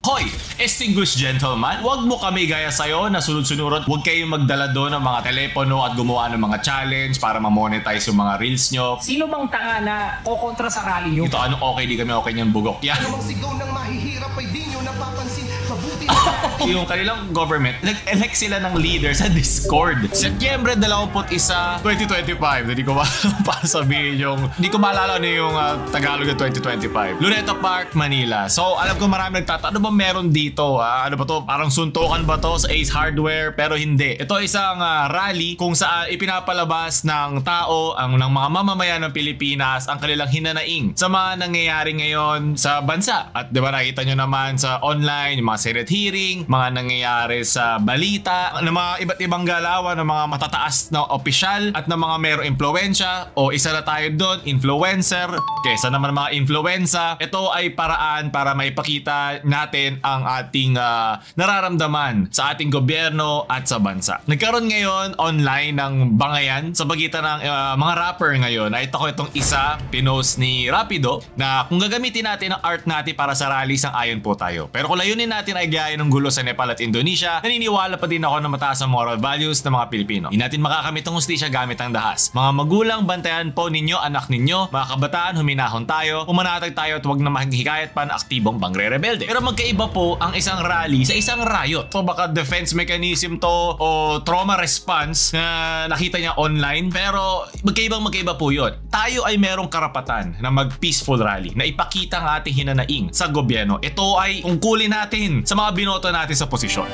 Hoy, distinguished gentleman, wag mo kami gaya sa'yo na sunod-sunurot. Huwag kayong magdala doon ng mga telepono at gumawa ng mga challenge para ma-monetize yung mga reels nyo. Sino bang tanga na kokontra sa rally nyo? Ito ano okay, di kami okay niyang bugok. Yan. Anong sigaw ng mahihirap ay di nyo napapansin. Mabuti Yung kanilang government, nag-elect sila ng leader sa Discord. Setyembre 21, 2025. Hindi ko sabihin yung... Hindi ko maalala ano yung Tagalog ng 2025. Luneta Park, Manila. So, alam ko marami nagtatanong, ano ba meron dito? Ano ba to? Parang suntukan ba to sa Ace Hardware? Pero hindi. Ito isang rally kung saan ipinapalabas ng tao, ng mga mamamayan ng Pilipinas, ang kanilang hinanaing sa mga nangyayari ngayon sa bansa. At di ba nakita nyo naman sa online, yung mga Senate hearing, mga nangyayari sa balita, ng mga iba't ibang galawan ng mga matataas na opisyal at ng mga merong impluwensya. O isa na tayo doon, influencer. Kesa naman mga influenza. Ito ay paraan para maipakita natin ang ating nararamdaman sa ating gobyerno at sa bansa. Nagkaroon ngayon online ng bangayan sa pagitan ng mga rapper ngayon. Nakita ko itong isa, pinost ni Rapido, na kung gagamitin natin ang art natin para sa rally, sang-ayon po tayo. Pero kung layunin natin ay gaya ng gulo sa Nepal at Indonesia, naniniwala pa din ako na mataas ang moral values ng mga Pilipino. Hindi natin makakamit ang hustisya gamit ang dahas. Mga magulang, bantayan po ninyo anak ninyo. Mga kabataan, huminahon tayo. Umanatag tayo at huwag na maghihikayat pa na aktibong pangre-rebelde. Pero magkaiba po ang isang rally sa isang riot. So baka defense mechanism to o trauma response na nakita niya online. Pero magkaiba po yun. Tayo ay merong karapatan na mag-peaceful rally, na ipakita ang ating hinanaing sa gobyerno. Ito ay tungkulin natin sa mga binoto natin sa posisyon.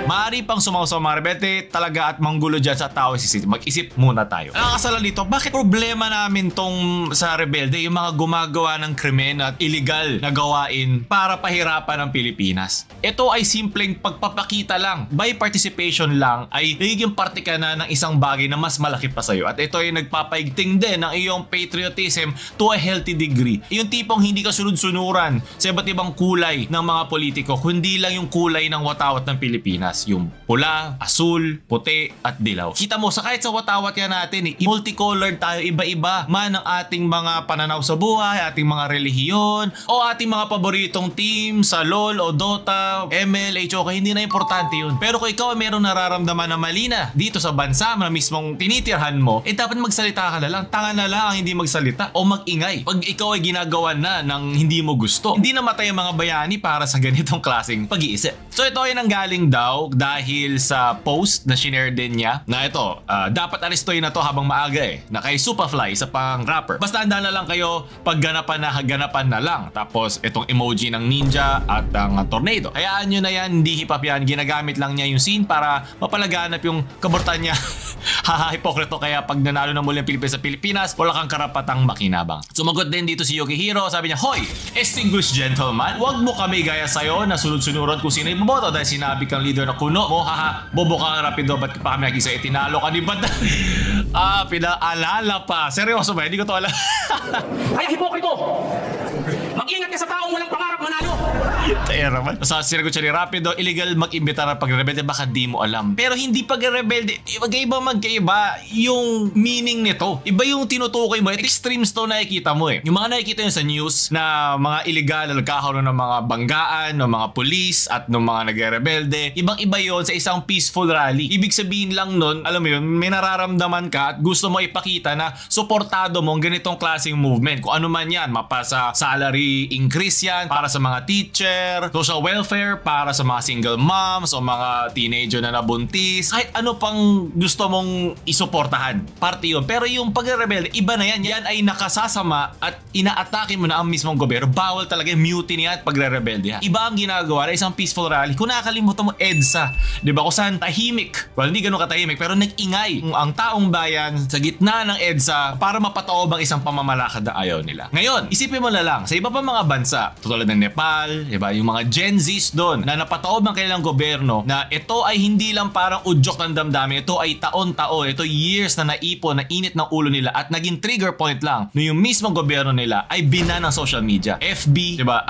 Maaari pang sumaw sa mga rebelde talaga at manggulo dyan sa tao. Mag-isip muna tayo. Nakakasalan dito, bakit problema namin tong sa rebelde, yung mga gumagawa ng krimen at illegal na gawain para pahirapan ang Pilipinas? Ito ay simpleng pagpapakita lang. By participation lang ay nagiging parte ka na ng isang bagay na mas malaki pa sa'yo. At ito ay nagpapaigting din ng iyong patriotism to a healthy degree. Yung tipong hindi ka sunod-sunuran sa iba't ibang kulay ng mga politiko, kundi lang yung kulay ng watawat ng Pilipinas. Yung pula, asul, puti, at dilaw. Kita mo, sa kahit sa watawat yan natin, multicolored tayo, iba-iba man ang ating mga pananaw sa buhay, ating mga relihiyon, o ating mga paboritong team sa LOL o Dota, ML, HOK, hindi na importante yun. Pero kung ikaw ay merong nararamdaman na mali na dito sa bansa na mismong tinitirhan mo, dapat magsalita ka na lang. Tanga na lang ang hindi magsalita o mag-ingay pag ikaw ay ginagawa na ng hindi mo gusto. Hindi namatay ang mga bayani para sa ganitong klaseng pag-iisip. So ito ay nanggaling daw dahil sa post na shinare din niya na ito, dapat arestuhin na to habang maaga na kay Superfly sa pang rapper. Basta handa na lang kayo pag ganapan na lang. Tapos itong emoji ng ninja at ang tornado. Hayaan nyo na yan, hindi hip hop yan. Ginagamit lang niya yung scene para mapalaganap yung kabortan niya. Haha, hipokrito. Kaya pag nanalo na muli ang Pilipinas sa Pilipinas, wala kang karapatang makinabang. Sumagot din dito si Yukihiro. Sabi niya, hoy, distinguished gentleman, wag mo kami gaya sa'yo na sunod-sunurot kung sino yung boboto dahil sinabi kang leader na kuno mo, haha, bobo ka Rapido, ba't pa kami naging sa'yo, tinalo ka, di ba? Pinaalala pa. Seryoso ba? Hindi ko to alam. Kaya hipokrito! Mag-ingat ka sa taong walang pangarap manalo! Tayo naman. Sa sinagot siya ni Rapido, illegal mag-imbita na pag-rebelde, baka di mo alam. Pero hindi pag-rebelde, magkaiba yung meaning nito. Iba yung tinutukoy mo. Extremes to nakikita mo Yung mga nakikita nyo sa news na mga illegal na nagkakaroon ng mga banggaan, ng mga pulis at ng mga nagre-rebelde, ibang-iba yon sa isang peaceful rally. Ibig sabihin lang nun, alam mo yun, may nararamdaman ka at gusto mo ipakita na suportado mo ang ganitong klaseng movement. Kung ano man yan, mapasa salary increase yan para sa mga teacher, social welfare para sa mga single moms o mga teenager na nabuntis, kahit ano pang gusto mong isuportahan, parte yun. Pero yung pagre-rebelde, iba na yan. Yan ay nakasasama at inaatake mo na ang mismong gobyerno. Bawal talaga yung mutiny at pagre-rebelde. Iba ang ginagawa na isang peaceful rally. Kung nakakalimutan mo, EDSA, di ba, kung saan tahimik, well, hindi ganun katahimik, pero nag-ingay ang taong bayan sa gitna ng EDSA para mapataob ang isang pamamalakad na ayaw nila. Ngayon, isipin mo na lang, sa iba pa mga bansa, tulad ng Nepal, diba? Yung mga Gen Zs doon na napataob ng kanilang gobyerno na ito ay hindi lang parang udyok ng damdamin, ito ay taon-taon, ito years na naipon, na init ng ulo nila at naging trigger point lang no yung mismong gobyerno nila ay binan ng social media. FB, diba?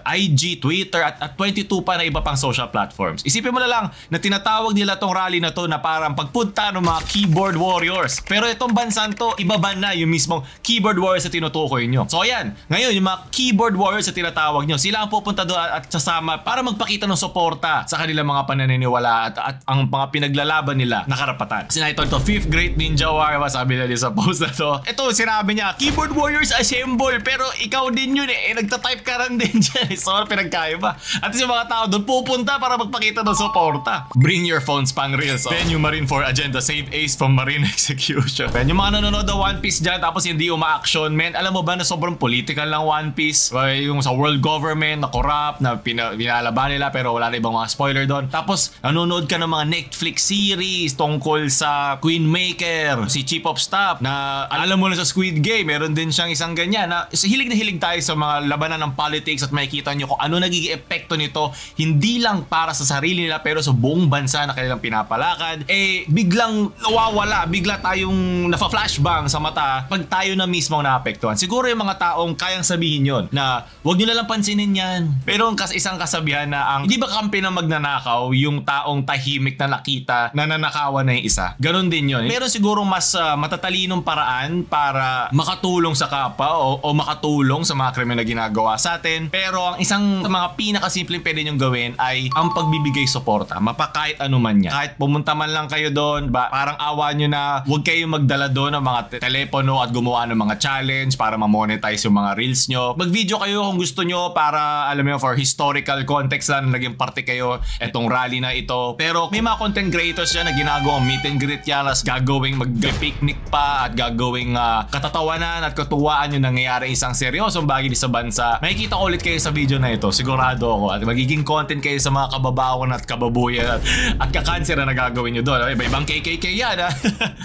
IG, Twitter at 22 pa na iba pang social platforms. Isipin mo na lang na tinatawag nila tong rally na to na parang pagpunta ng mga keyboard warriors. Pero itong bansang to, ibaban na yung mismong keyboard warriors na tinutukoy nyo. So ayan, ngayon yung mga keyboard warriors na tinatawag nyo, sila ang pupunta doon at sasama para magpakita ng suporta sa kanilang mga pananiniwala at ang mga pinaglalaban nila na karapatan. Sinayto ito, 5th Great Ninja War, sabi nila sa post na to. Ito, sinabi niya, keyboard warriors assemble, pero ikaw din yun nagtatype ka rin din dyan. So, pinagkaiba. At yung mga tao doon pupunta para magpakita ng suporta. Bring your phones, pang real. So, then yung Marineford agenda, save Ace from Marine execution. Then yung mga nanonood ng One Piece dyan, tapos hindi uma-action, man, alam mo ba na sobrang political lang One Piece? Yung sa world government na corrupt, na pinalaban nila pero wala na ibang mga spoiler doon. Tapos nanonood ka ng mga Netflix series tungkol sa Queen Maker, si Chief of Staff, na alam mo na sa Squid Game, meron din siyang isang ganyan na hilig na hilig tayo sa mga labanan ng politics at makikita nyo kung ano nagiging epekto nito, hindi lang para sa sarili nila pero sa buong bansa na kanilang pinapalakad. Biglang nawawala, bigla tayong nafa-flashbang sa mata pag tayo na mismo naapektuhan. Siguro yung mga taong kayang sabihin yon na wag nyo na lang pansinin yan. Pero isang kasabihan na hindi ba kampi ng magnanakaw yung taong tahimik na nakita na nanakawan na yung isa? Ganon din yun. Meron siguro mas matatalinong paraan para makatulong sa kapwa o makatulong sa mga krimen na ginagawa sa atin. Pero ang isang mga pinakasimpleng pwede nyong gawin ay ang pagbibigay suporta. Mapakahit ano man yan. Kahit pumunta man lang kayo doon, parang awa nyo na huwag kayong magdala doon ng mga telepono at gumawa ng mga challenge para ma-monetize yung mga reels nyo. Mag-video kayo kung gusto nyo para alam mo for historical context lang na naging parte kayo etong rally na ito. Pero may mga content creators dyan na ginagawang meet and greet yan, as gagawing mag-picnic pa at gagawing katatawanan at katuwaan yung nangyayari isang seryosong bagay sa bansa. Makikita ko ulit kayo sa video na ito, sigurado ako, at magiging content kayo sa mga kababawan at kababuyan at kakanser na nagagawin nyo doon. Iba-ibang KKK yan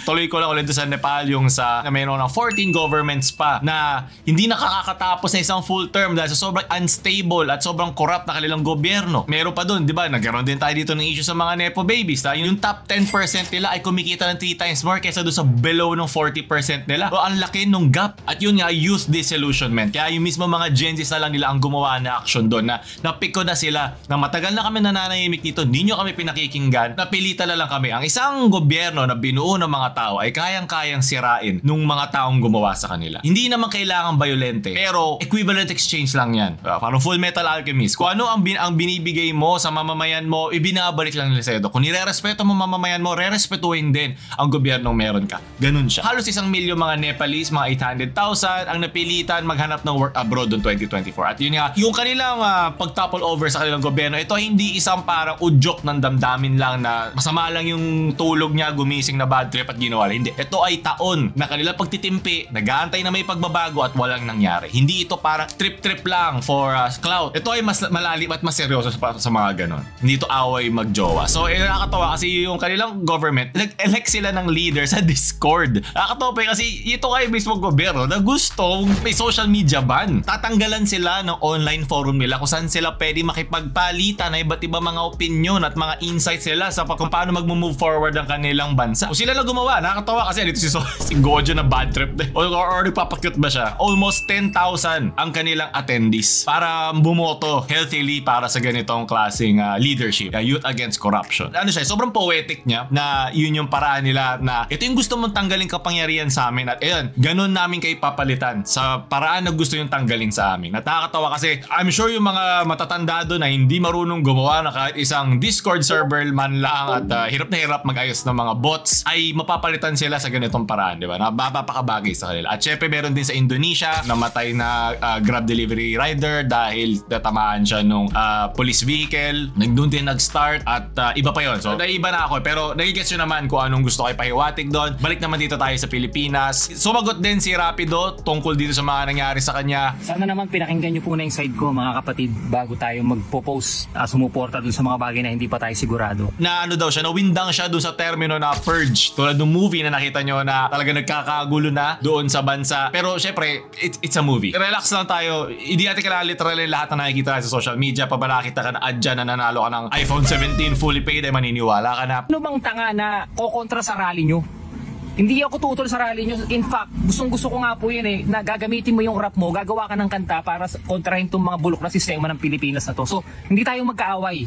Tuloy ko lang ulit sa Nepal yung na mayroon ng 14 governments pa na hindi nakakatapos na isang full term dahil sa sobrang unstable at sobrang corrupt na kanilang gobyerno. Meron pa doon, di ba? Nagkaroon din tayo dito ng issue sa mga Nepo babies. Yung top 10% nila ay kumikita ng 3 times more kaysa doon sa below ng 40% nila. So, ang laki nung gap. At yun nga, youth disillusionment. Kaya yung mismo mga Gen Zs na lang nila ang gumawa na action doon na napiko na sila na matagal na kami nananahimik dito, hindi nyo kami pinakikinggan, napilitan na lang kami. Ang isang gobyerno na binuo ng mga tao ay kayang-kayang sirain nung mga taong gumawa sa kanila. Hindi naman kailangan violente, pero equivalent exchange lang yan. Parang Full Metal Alchemist. Kung ano ang binibigay mo sa mamamayan mo, ibinabalik lang nila sa'yo. Kung nirerespeto mo mamamayan mo, rerespetuhin din ang gobyernong meron ka. Ganun siya. Halos 1 milyon mga Nepalese, mga 800,000 ang napilitan maghanap ng work abroad noong 2024. At yun nga, yung kanilang pag-topple over sa kanilang gobyerno, ito hindi isang parang udyok ng damdamin lang na masama lang yung tulog niya, gumising na bad trip at ginawa. Hindi. Ito ay taon na kanilang pagtitimpi, nag-aantay na may pagbabago at walang nangyari. Hindi ito parang trip-trip lang for clout. Ito ay mas malalim at mas seryoso sa mga ganon. Hindi ito away magjowa. So, nakakatawa kasi yung kanilang government, nag-elect sila ng leader sa Discord. Nakakatawa pa kasi ito kayo mismo gobyerno na gusto may social media ban. Tatanggalan sila ng online forum nila kung saan sila pwede makipagpalitan na iba't iba mga opinion at mga insights nila sa kung paano mag-move forward ang kanilang bansa. Kung sila lang gumawa, nakakatawa kasi dito si Gojo na bad trip or nagpapakyut ba siya? Almost 10,000 ang kanilang attendees para bumoto healthily para sa ganitong klaseng leadership, youth against corruption. Ano siya, sobrang poetic niya na yun yung paraan nila na ito yung gusto mong tanggalin kapangyarihan sa amin at ayun, ganun namin kayo papalitan sa paraan na gusto yung tanggalin sa amin. Nakakatawa kasi I'm sure yung mga matatanda doon na hindi marunong gumawa na kahit isang Discord server man lang at hirap na hirap mag-ayos ng mga bots ay mapapalitan sila sa ganitong paraan, di ba? Na mapapakabagay sa kanila. At syempre meron din sa Indonesia, namatay na Grab delivery rider dahil natamaan siya nung police vehicle. Doon din nag-start at iba pa yon. So naiba na ako pero nagigets nyo naman kung anong gusto kayo pahiwatig doon. Balik naman dito tayo sa Pilipinas. Sumagot din si Rapido tungkol dito sa mga nangyari sa kanya. Sana naman pinakinggan nyo po na yung side ko mga kapatid bago tayo magpo-post sumuporta dun sa mga bagay na hindi pa tayo sigurado. Na ano daw siya, nawindang siya doon sa termino na purge. Tulad ng movie na nakita nyo na talaga nagkakagulo na doon sa bansa. Pero syempre, it's a movie. Relax lang tayo. Hindi natin kailangan literal lahat na nakikita sa social media, pag nakita ka na ad dyan na nanalo ka ng iPhone 17 fully paid, ay maniniwala ka na. Ano bang tanga na kokontra sa rally nyo? Hindi ako tutol sa rally nyo. In fact, gustong-gusto ko nga po yun na gagamitin mo yung rap mo, gagawa ka ng kanta para kontrahin itong mga bulok na sistema ng Pilipinas na to. So, hindi tayo magkaaway.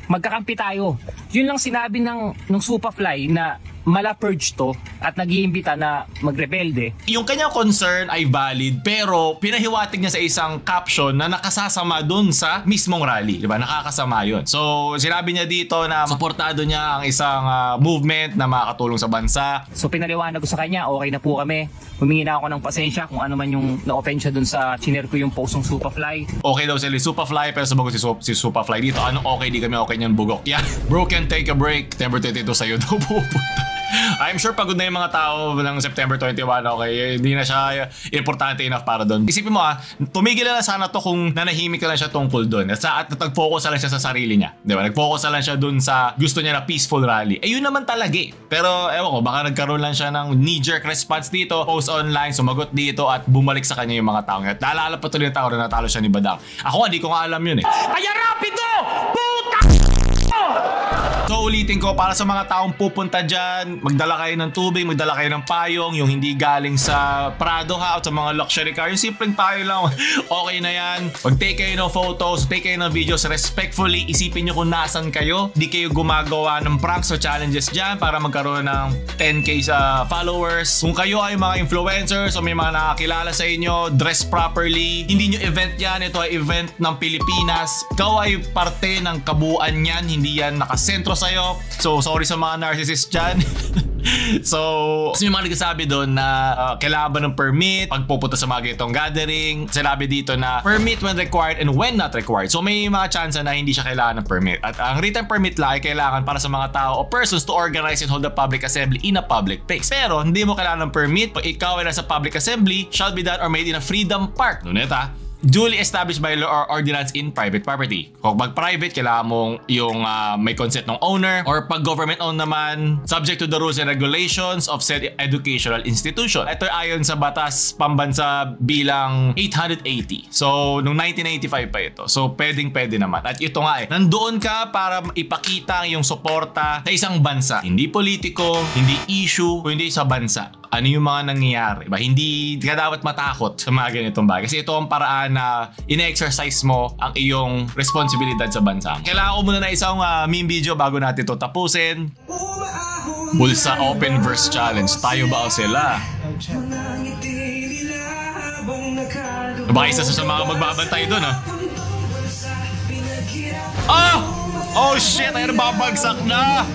Magkakampi tayo. Yun lang sinabi ng Superfly na mala-purge to at nag-iimbita na magrebelde. Yung kanyang concern ay valid, pero pinahiwatig niya sa isang caption na nakasasama dun sa mismong rally. Diba? Nakakasama yun. So, sinabi niya dito na suportado niya ang isang movement na makakatulong sa bansa. So, pinaliwanag ko sa kanya, okay na po kami. Humingi na ako ng pasensya kung ano man yung na-offend siya dun sa chiner ko yung post ng Superfly. Okay daw sila Superfly, pero sumagot si Superfly dito, ano okay, di kami okay niyan, bugok. Yeah, bro can take a break. September 22 sa'yo daw pupunta. I'm sure pagod na yung mga tao ng September 21, okay? Hindi na siya importante enough para doon. Isipin mo tumigil na sana to kung nanahimik na lang siya tungkol doon. At nag-focus na lang siya sa sarili niya. Di ba? Nag-focus na lang siya doon sa gusto niya na peaceful rally. Yun naman talaga eh. Pero ewan ko, baka nagkaroon lang siya ng knee-jerk response dito, post online, sumagot dito at bumalik sa kanya yung mga tao. At naalala pa tuloy yung tao na natalo siya ni Badang. Ako hindi ko nga alam yun eh. Kaya rapido! Puta! So ulitin ko, para sa mga taong pupunta dyan, magdala kayo ng tubig, magdala kayo ng payong, yung hindi galing sa Prado ha, at sa mga luxury car, yung simpleng payo lang, okay na yan. Mag-take kayo ng photos, take kayo ng videos respectfully, isipin nyo kung nasan kayo, di kayo gumagawa ng pranks o challenges dyan para magkaroon ng 10k sa followers. Kung kayo ay mga influencers o may mga nakakilala sa inyo, dress properly, hindi nyo event yan, ito ay event ng Pilipinas, ikaw ay parte ng kabuuan yan, hindi yan nakasentro sa'yo. So, sorry sa mga narcissist dyan. So, kasi may mga nagsasabi doon na kailangan ba ng permit pag pupunta sa mga ganitong gathering. Sinabi dito na permit when required and when not required. So, may mga chance na hindi siya kailangan ng permit. At ang written permit lang ay kailangan para sa mga tao o persons to organize and hold a public assembly in a public place. Pero, hindi mo kailangan ng permit pag ikaw ay nasa public assembly, shall be done or made in a freedom park. Ngunit duly established by law or ordinance in private property. Kung pag-private, kailangan mong yung may consent ng owner, or pag government-owned naman, subject to the rules and regulations of said educational institution. Ito ayon sa Batas Pambansa bilang 880. So, noong 1985 pa ito. So, pwedeng-pwede naman. At ito nga nandoon ka para ipakita yung suporta sa isang bansa. Hindi politiko, hindi issue, kundi sa bansa. Ano yung mga nangyayari. Hindi ka dapat matakot sa mga ganitong bagay. Kasi ito ang paraan na ine-exercise mo ang iyong responsibilidad sa bansa. Kailangan ko muna na isang meme video bago natin ito tapusin. Bulsa Open Verse Challenge. Tayo ba o sila? Baka isa sa mga magbabantay doon Oh shit! Ayun, babagsak na!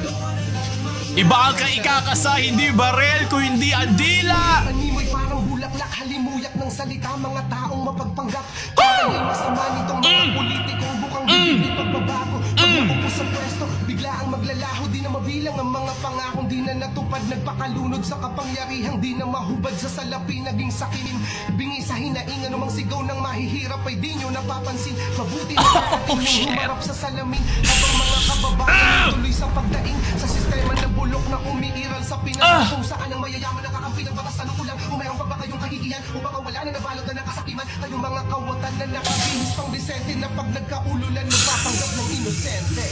Iba ang ikakasa, hindi barel, kung hindi andila! Animoy parang bulaklak, halimuyak ng salita, mga taong mapagpanggap. Parang yung masama nitong mga politikong bukang hindi pagbabago. Pag nakupo sa pwesto, bigla ang maglalaho, di na mabilang ang mga pangakong di na natupad. Nagpakalunod sa kapangyarihang di na mahubad sa salapi, naging sakinin. Bingi sa hinaing, anumang sigaw ng mahihirap ay di nyo napapansin. Mabuti na karating yung humarap sa salamin. Habang mga kababayan tuloy sa pagdaing sa sistema ng bulok na umiiral sa Pinas. Kung saan ang mayayaman nakakampi ng batas, ano kulang? O mayroon pa ba kayong kahihiyan? O baka wala na nabalot na nakasakiman? Kayong mga kawatan na nakabihis pang disente, na pag nagkaululan nagpapanggap ng inosente.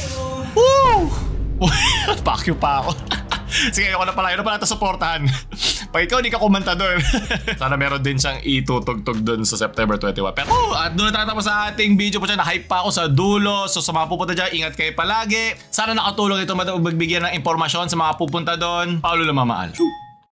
Woo! Pakyo pa ako. Sige, ako na pala. Yun na pala ito supportahan. Pag ikaw hindi ka kumanta doon, sana meron din siyang itutugtog doon sa September 21. Pero at doon na tatapos sa ating video po siya. Na-hype pa ako sa dulo. So sa mga pupunta dyan, ingat kayo palagi. Sana nakatulong ito magbigyan ng impormasyon sa mga pupunta doon. Paulo na Mamaal.